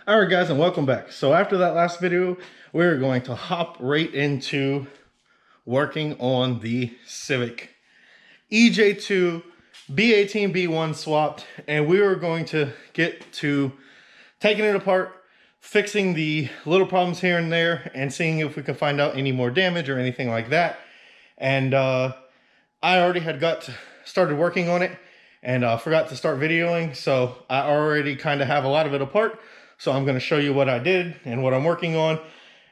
Alright guys, and welcome back. So after that last video, we're going to hop right into working on the Civic EJ2 b18b1 swapped, and we are going to get to taking it apart, fixing the little problems here and there, and seeing if we can find out any more damage or anything like that. And I already had started working on it and forgot to start videoing, so I already kind of have a lot of it apart. So I'm going to show you what I did and what I'm working on,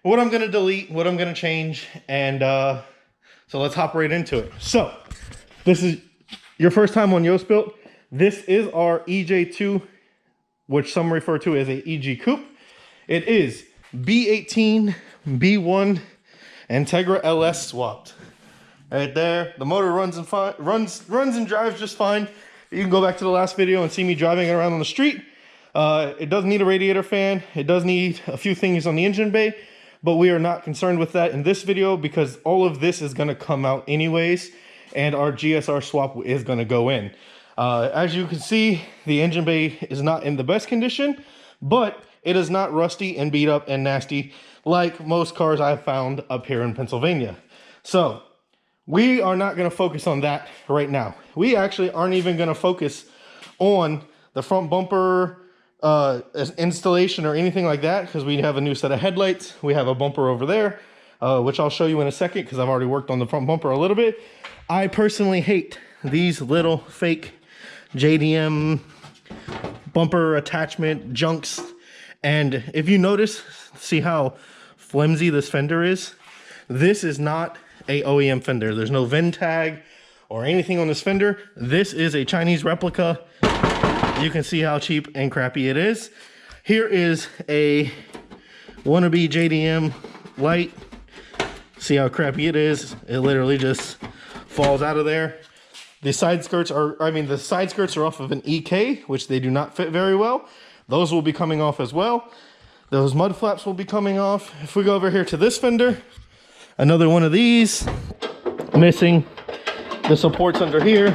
what I'm going to delete, what I'm going to change, and so let's hop right into it. So this is your first time on Yoast Built. This is our EJ2, which some refer to as a EG Coupe. It is b18b1 Integra LS swapped. Right there, the motor runs and drives just fine. You can go back to the last video and see me driving it around on the street. It does need a radiator fan. It does need a few things on the engine bay, but we are not concerned with that in this video because all of this is going to come out anyways, and our GSR swap is going to go in. As you can see, the engine bay is not in the best condition, but it is not rusty and beat up and nasty like most cars I've found up here in Pennsylvania. So we are not going to focus on that right now. We actually aren't even going to focus on the front bumper installation or anything like that, because we have a new set of headlights. We have a bumper over there, which I'll show you in a second because I've already worked on the front bumper a little bit. I personally hate these little fake JDM bumper attachment junks. And if you notice, see how flimsy this fender is? This is not a OEM fender. There's no VIN tag or anything on this fender. This is a Chinese replica. You can see how cheap and crappy it is. Here is a wannabe JDM light. See how crappy it is? It literally just falls out of there. The side skirts are, the side skirts are off of an EK, which they do not fit very well. Those will be coming off as well. Those mud flaps will be coming off. If we go over here to this fender, another one of these, missing the supports under here.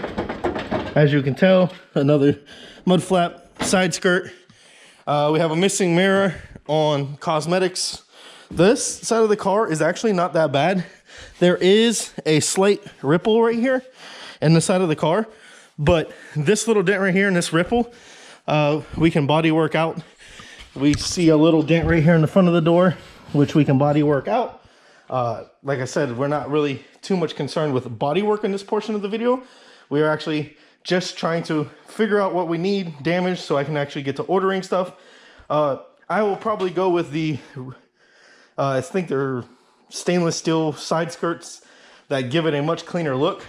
As you can tell, another mud flap, side skirt. We have a missing mirror on cosmetics. This side of the car is actually not that bad. There is a slight ripple right here in the side of the car, but this little dent right here and this ripple, we can body work out. We see a little dent right here in the front of the door, which we can body work out. Like I said, we're not really too much concerned with body work in this portion of the video. We are actually just trying to figure out what we need damaged so I can actually get to ordering stuff. I will probably go with the, I think they're stainless steel side skirts that give it a much cleaner look.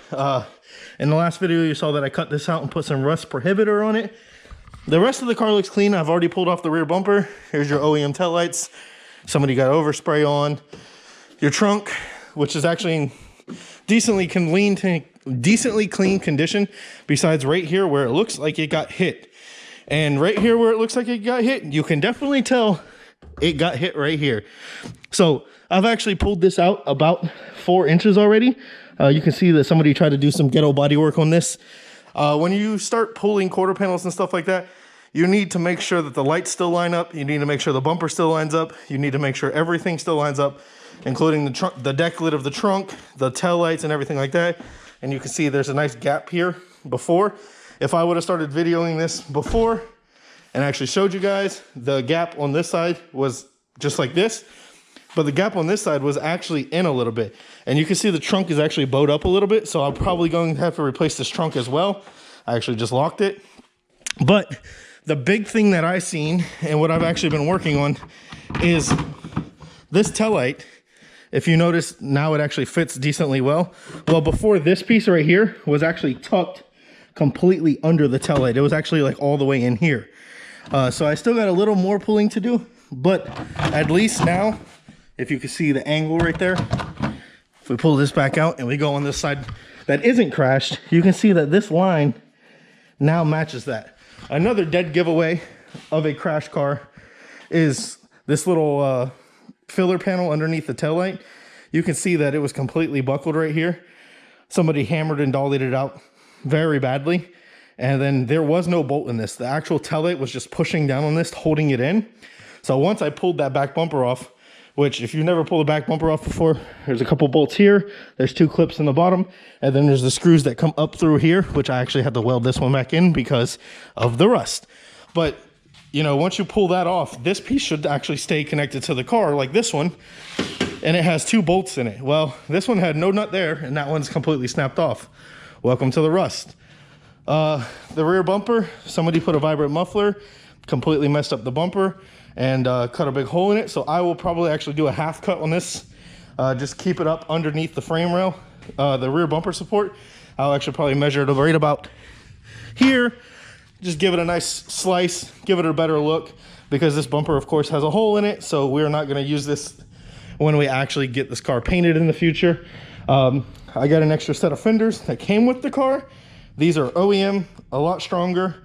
In the last video, you saw that I cut this out and put some rust prohibitor on it. The rest of the car looks clean. I've already pulled off the rear bumper. Here's your OEM tail lights. Somebody got overspray on. Your trunk, which is actually in decently clean condition, besides right here where it looks like it got hit. And right here where it looks like it got hit, you can definitely tell it got hit right here. So I've actually pulled this out about 4 inches already. You can see that somebody tried to do some ghetto body work on this. When you start pulling quarter panels and stuff like that, you need to make sure that the lights still line up. You need to make sure the bumper still lines up. You need to make sure everything still lines up, including the deck lid of the trunk, the tail lights, and everything like that. And you can see there's a nice gap here before. If I would have started videoing this before and actually showed you guys, the gap on this side was just like this, but the gap on this side was actually in a little bit. And you can see the trunk is actually bowed up a little bit, so I'm probably going to have to replace this trunk as well. I actually just locked it. But the big thing that I've seen and what I've actually been working on is this tail light. If you notice, now it actually fits decently well. Well, before, this piece right here was actually tucked completely under the tail light. It was actually like all the way in here. So I still got a little more pulling to do, but at least now, if you can see the angle right there, if we pull this back out and we go on this side that isn't crashed, you can see that this line now matches that. Another dead giveaway of a crash car is this little filler panel underneath the taillight. You can see that it was completely buckled right here. Somebody hammered and dollied it out very badly. And then there was no bolt in this. The actual taillight was just pushing down on this, holding it in. So once I pulled that back bumper off, which if you've never pulled a back bumper off before, there's a couple bolts here, there's 2 clips in the bottom, and then there's the screws that come up through here, which I actually had to weld this one back in because of the rust. But, you know, once you pull that off, this piece should actually stay connected to the car like this one, and it has 2 bolts in it. Well, this one had no nut there, and that one's completely snapped off. Welcome to the rust. The rear bumper, somebody put a vibrant muffler, completely messed up the bumper, and cut a big hole in it. So I will probably actually do a half cut on this, just keep it up underneath the frame rail, the rear bumper support. I'll actually probably measure it right about here, just give it a nice slice, give it a better look, because this bumper of course has a hole in it, so we're not going to use this when we actually get this car painted in the future. I got an extra set of fenders that came with the car. These are OEM, a lot stronger,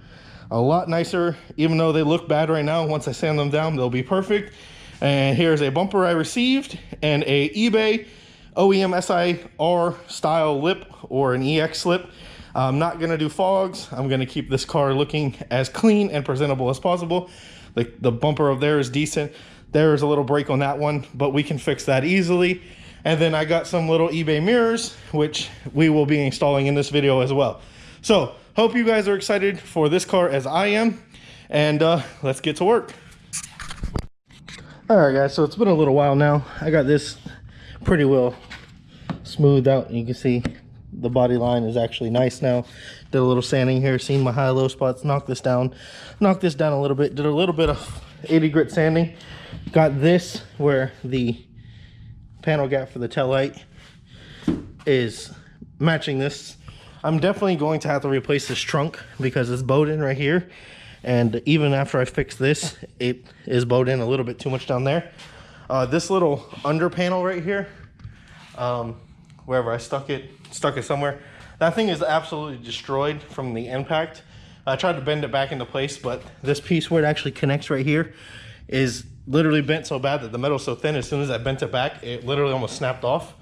a lot nicer. Even though they look bad right now, once I sand them down, they'll be perfect. And here's a bumper I received and a eBay OEM SIR style lip or an EX lip. I'm not gonna do fogs. I'm gonna keep this car looking as clean and presentable as possible. The bumper of there is decent. There is a little break on that one, but we can fix that easily. And then I got some little eBay mirrors, which we will be installing in this video as well. So hope you guys are excited for this car as I am, and let's get to work. All right guys, so it's been a little while now. I got this pretty well smoothed out, and you can see the body line is actually nice now. Did a little sanding here, seen my high low spots, knocked this down a little bit, did a little bit of 80 grit sanding. Got this where the panel gap for the taillight is matching this. I'm definitely going to have to replace this trunk because it's bowed in right here, and even after I fix this, it is bowed in a little bit too much down there. This little under panel right here, wherever I stuck it somewhere, that thing is absolutely destroyed from the impact. I tried to bend it back into place, but this piece where it actually connects right here is literally bent so bad that the metal's so thin, as soon as I bent it back, it literally almost snapped off.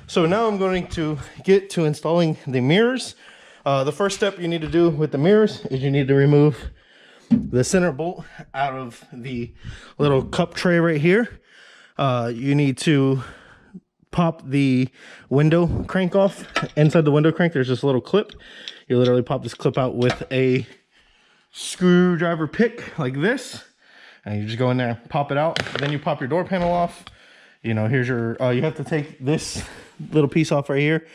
So now I'm going to get to installing the mirrors. The first step you need to do with the mirrors is you need to remove the center bolt out of the little cup tray right here. You need to pop the window crank off. Inside the window crank, there's this little clip. You literally pop this clip out with a screwdriver pick like this, and you just go in there, pop it out. Then you pop your door panel off. You know, here's your, you have to take this little piece off right here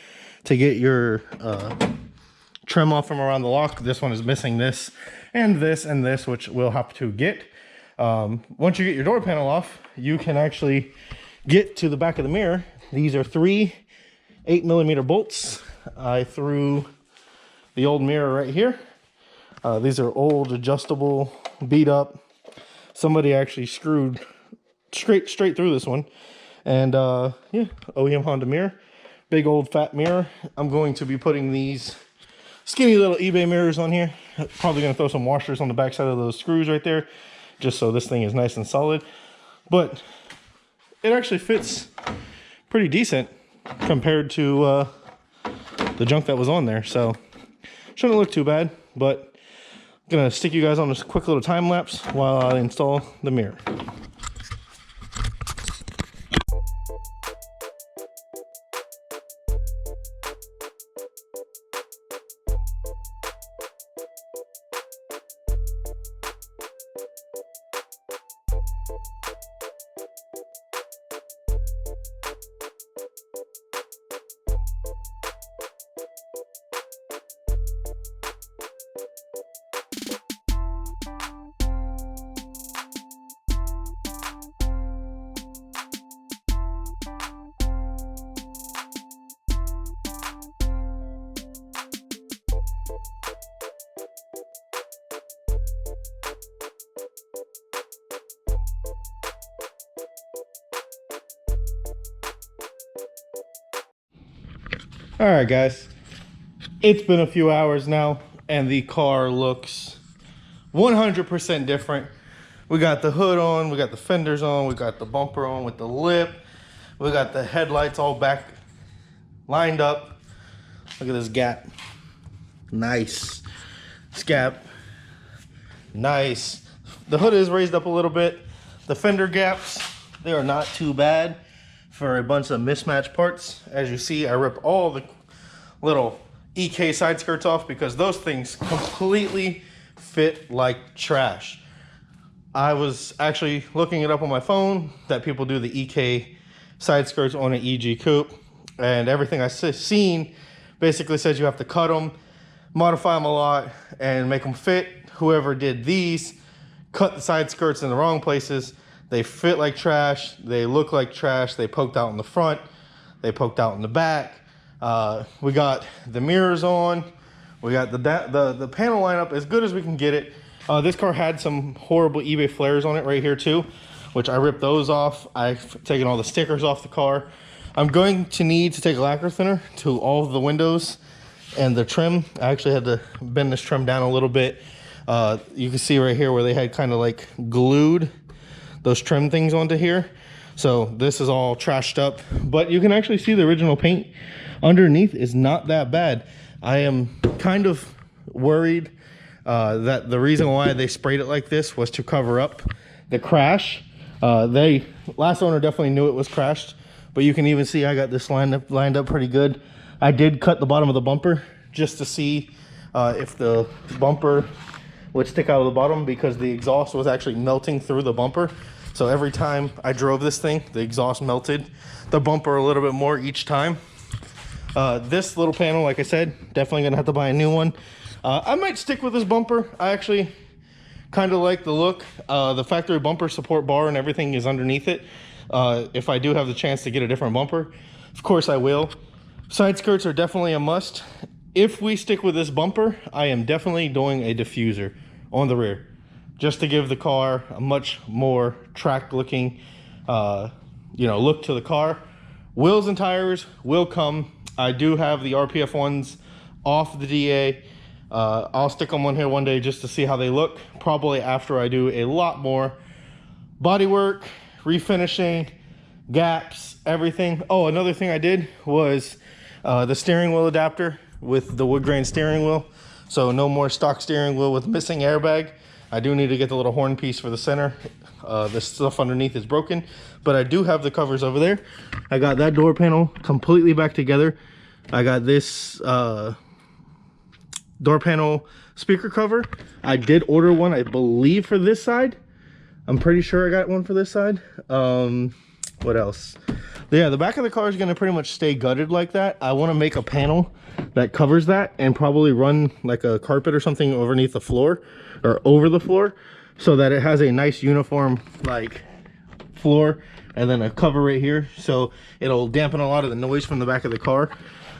to get your trim off from around the lock. This one is missing this, which we'll have to get. Once you get your door panel off, you can actually get to the back of the mirror. These are 3 8mm bolts. I threw the old mirror right here. These are old, adjustable, beat up. Somebody actually screwed straight through this one. And yeah, OEM Honda mirror, big old fat mirror. I'm going to be putting these skinny little eBay mirrors on here. Probably gonna throw some washers on the back side of those screws right there, just so this thing is nice and solid. But it actually fits pretty decent compared to the junk that was on there, so shouldn't look too bad. But I'm gonna stick you guys on this quick little time lapse while I install the mirror. All right, guys, it's been a few hours now, and the car looks 100% different. We got the hood on, we got the fenders on, we got the bumper on with the lip. We got the headlights all back lined up. Look at this gap. Nice. This gap. Nice. The hood is raised up a little bit. The fender gaps, they are not too bad for a bunch of mismatched parts. As you see, I ripped all the little EK side skirts off because those things completely fit like trash. I was actually looking it up on my phone that people do the EK side skirts on an EG coupe, and everything I've seen basically says you have to cut them, modify them a lot, and make them fit. Whoever did these cut the side skirts in the wrong places. They fit like trash, they look like trash, they poked out in the front, they poked out in the back. We got the mirrors on, we got the panel lineup as good as we can get it. This car had some horrible eBay flares on it right here too, which I ripped those off. I've taken all the stickers off the car. I'm going to need to take a lacquer thinner to all of the windows and the trim. I actually had to bend this trim down a little bit. You can see right here where they had kind of like glued those trim things onto here. So this is all trashed up, but you can actually see the original paint underneath is not that bad. I am kind of worried that the reason why they sprayed it like this was to cover up the crash. Last owner definitely knew it was crashed, but you can even see I got this lined up pretty good. I did cut the bottom of the bumper just to see if the bumper would stick out of the bottom, because the exhaust was actually melting through the bumper. So every time I drove this thing, the exhaust melted the bumper a little bit more each time. This little panel, like I said, definitely gonna have to buy a new one. I might stick with this bumper. I actually kind of like the look. The factory bumper support bar and everything is underneath it. If I do have the chance to get a different bumper, of course I will. Side skirts are definitely a must. If we stick with this bumper, I am definitely doing a diffuser on the rear, just to give the car a much more tracked looking look to the car. Wheels and tires will come. I do have the RPF ones off the DA. I'll stick them on here one day just to see how they look, probably after I do a lot more body work, refinishing, gaps, everything. Oh, another thing I did was the steering wheel adapter with the wood grain steering wheel. So no more stock steering wheel with missing airbag. I do need to get the little horn piece for the center. The stuff underneath is broken, but I do have the covers over there. I got that door panel completely back together. I got this door panel speaker cover. I did order one, I believe, for this side. I'm pretty sure I got one for this side. What else? Yeah, the back of the car is going to pretty much stay gutted like that. I want to make a panel that covers that and probably run like a carpet or something underneath the floor or over the floor, so that it has a nice uniform like floor and then a cover right here, so it'll dampen a lot of the noise from the back of the car.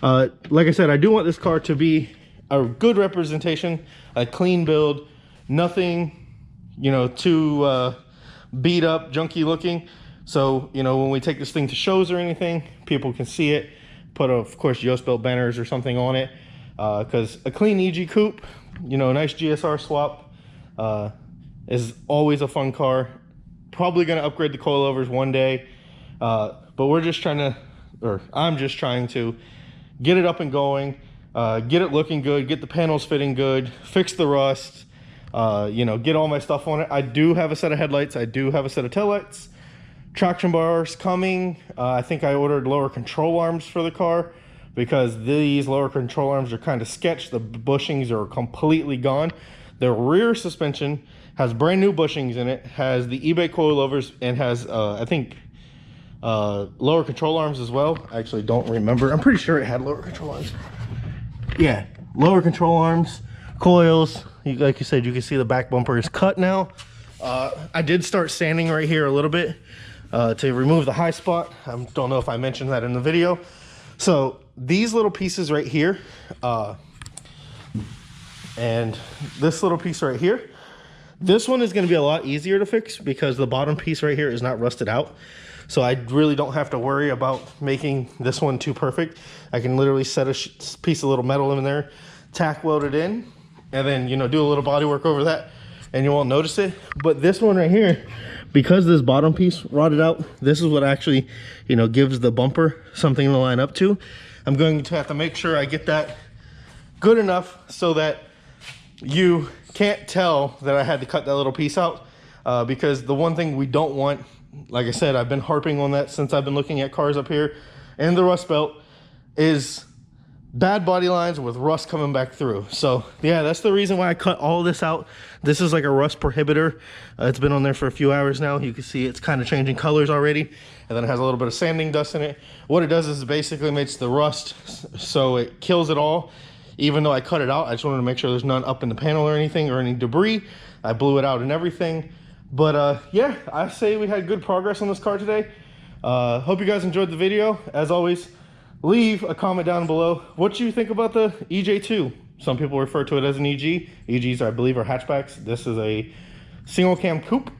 Like I said, I do want this car to be a good representation, a clean build, nothing too beat up, junky looking. So when we take this thing to shows or anything, people can see it. Put of course Yoast Built banners or something on it, because a clean EG coupe, nice GSR swap, is always a fun car. Probably going to upgrade the coilovers one day, but we're just trying to, or I'm just trying to get it up and going, get it looking good, get the panels fitting good, fix the rust, get all my stuff on it. I do have a set of headlights, I do have a set of taillights. Traction bars coming. I think I ordered lower control arms for the car because these lower control arms are kind of sketched. The bushings are completely gone. The rear suspension has brand new bushings in it, has the eBay coilovers, and has I think lower control arms as well. I actually don't remember. I'm pretty sure it had lower control arms. Yeah, lower control arms, coils. Like you said, you can see the back bumper is cut now. I did start sanding right here a little bit to remove the high spot. I don't know if I mentioned that in the video. So these little pieces right here, and this little piece right here, this one is going to be a lot easier to fix because the bottom piece right here is not rusted out. So I really don't have to worry about making this one too perfect. I can literally set a piece of little metal in there, tack weld it in, and then do a little body work over that, and you won't notice it. But this one right here, because this bottom piece rotted out, this is what actually, you know, gives the bumper something to line up to. I'm going to have to make sure I get that good enough so that you can't tell that I had to cut that little piece out, because the one thing we don't want, like I said, I've been harping on that since I've been looking at cars up here in the Rust Belt, is bad body lines with rust coming back through. So yeah, that's the reason why I cut all this out. This is like a rust prohibitor. It's been on there for a few hours now. You can see it's kind of changing colors already, and then it has a little bit of sanding dust in it. What it does is it basically makes the rust so it kills it all. Even though I cut it out, I just wanted to make sure there's none up in the panel or anything, or any debris. I blew it out and everything. But yeah, I say we had good progress on this car today. Hope you guys enjoyed the video. As always, leave a comment down below what you think about the EJ2. Some people refer to it as an EG. EGs, I believe, are hatchbacks. This is a single cam coupe,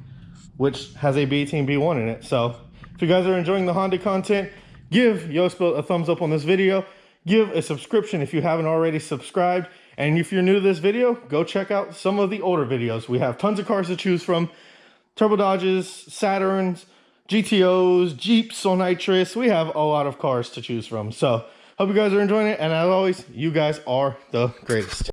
which has a b18b1 in it. So if you guys are enjoying the Honda content, give Yospelt a thumbs up on this video. Give a subscription if you haven't already subscribed. And if you're new to this video, go check out some of the older videos. We have tons of cars to choose from. Turbo Dodges, Saturns, GTOs, Jeeps on nitrous. We have a lot of cars to choose from. So hope you guys are enjoying it. And as always, you guys are the greatest.